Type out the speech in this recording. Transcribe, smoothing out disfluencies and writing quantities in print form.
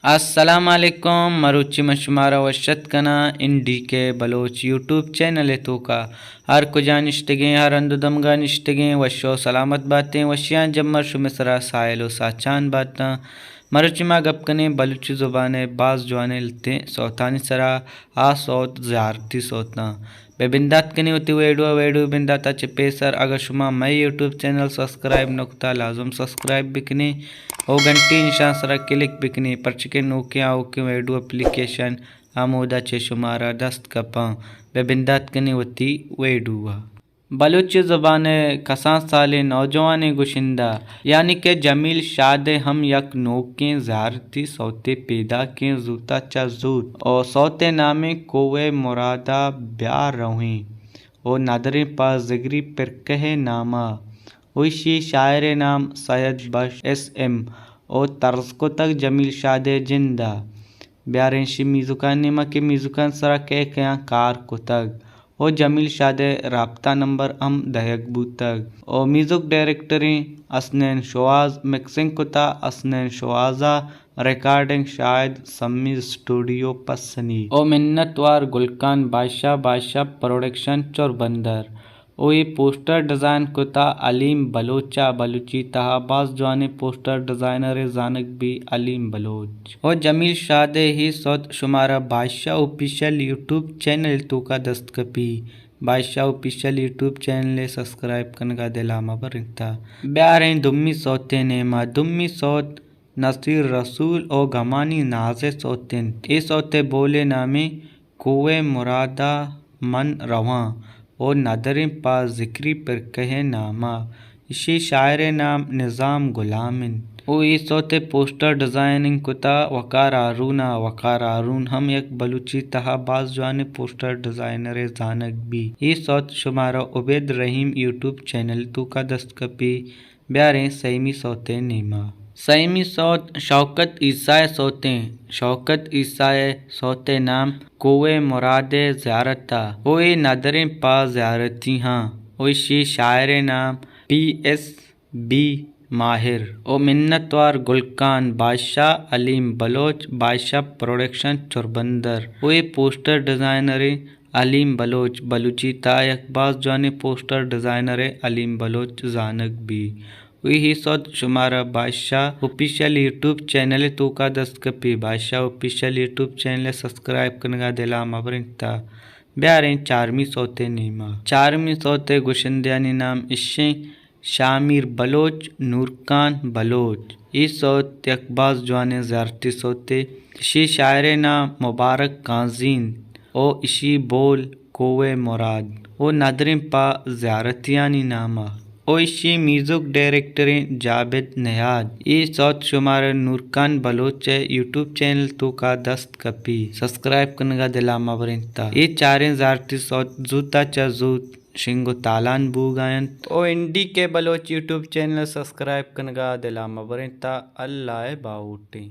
अस्सलाम वालेकुम मरुची मशुमारा वशत कना इंडी के बलोच यूट्यूब चैनल तो का हर कुजा निश्तगे हर अंदुदमगा निश्तगे वशो सलामत बातें वशियाँ जम्मर शुमिसरा सायलो साचान बाता मरुची मा गपकने बलूची ज़ुबान बाज़ जवाने लते सौतानी सरा आ सौत ज़ियारती सौतना बेबिंदात कने होती वेडू बिंदाता चिपेसर अगर शुमा मैं यूट्यूब चैनल सब्सक्राइब नकुता लाजुम सब्सक्राइब बिकने ओ घंटी निशान सरा क्लिक बिकने परचके नोकिया ओके वेडू एप्लीकेशन आमोदा चे शुमारा दस्त कपा बेबिंदात कने होती वेडूआ बलूच ज़बान कसां साले नौजवान गुशिंदा यानी कि जमील शाद हम यक नोके ज़ारती सौते पैदा के जूता चा जूत और सौते नामे कोवे मुरादा ब्यार रही ओ नादरे पा जिगरी पर कहे नामा वैशी शायर नाम सैयद बश SM ओ तर्ज को तक जमील शाद जिंदा ब्यारेंशी मीज़ुकान नेमा के मीज़ुकान सरा के क्या कार को तक ओ जमील शादे राब्ता नंबर हम दहक बूतक ओ music directory Hasnain Shawaz mixing कुता असनैन शवाजा रिकॉर्डिंग शायद सम्मी स्टूडियो पसनी ओ मिन्नतवार गुलकान बादशाह प्रोडक्शन चोरबंदर ओ ये पोस्टर डिज़ाइन कुता अलीम बलोचा बलूची तहाबाज जवाने पोस्टर डिज़ाइनर जानक भी अलीम बलोच और जमील शादे ही सौत शुमारा बादशाह ऑफिशियल यूट्यूब चैनल तो का दस्तकपी बादशाह ऑफिशियल यूट्यूब चैनल सब्सक्राइब करने का दिलामा बरता ब्यार हैं दुम्मी सौते नेमा दुम्मी सौत नसीर रसूल और गमानी नाजे सौतेन ए सौते बोले नामे कोवे मुरादा मन रवां और नदरें पा जिक्री पर कहे नामा इसी शायर नाम निज़ाम गुलामिन ओ ये सौते पोस्टर डिज़ाइनिंग कुता वकार आरून हम एक बलूची तहा बाज जवाने पोस्टर डिज़ाइनर जानक भी ये सौत शुमारा उबैद रहीम यूट्यूब चैनल तो का दस्तकपी ब्यारें सैमी सौते नेमा सैमी सौत शौकत ईसाए सौते शौकत ईसाए सौते नाम कोवे मुरादे ज़ियारता ओए नदरें पा ज़ियारती हाँ ओशी शायर नाम PSB माहिर ओ मिन्नतवार गुलकान बादशाह अलीम बलोच बादशाह प्रोडक्शन चोरबंदर ओए पोस्टर डिज़ाइनर अलीम बलोच बलूची तायकबाज जाने पोस्टर डिज़ाइनर अलीम बलोच जानक भी वही सौत शुमारा बादशाह ऑफिशियल यूट्यूब चैनल तो का दस्तकपी बादशाह ऑफिशियल यूट्यूब चैनल सब्सक्राइब करने का दिला मबरता ब्यारें चारमी सौते नीमा चारमी सौते गुशिंदियानी नाम इश्शे शामिर बलोच नूरकान बलोच इस सौत यकबाज जवाने ज़ारती सौते इसी शायर नाम मुबारक काजीन ओ इसी बोल कोवे मुराद ओ नदरें पा ज़ियारतियानी नामा ओ इसी म्यूजिक डायरेक्टर जावेद नयाद ये सौत शुमार नूरकान बलोच यूट्यूब चैनल तो का दस्त कपी सब्सक्राइब करने का दिला मबरता ये चारें ज़ारती सौत जूता चा जूत शिंगो तालान बू गायन ओ इंडी के बलोच यूट्यूब चैनल सब्सक्राइब करने का दिला मबरता अल्लाह बाउटी।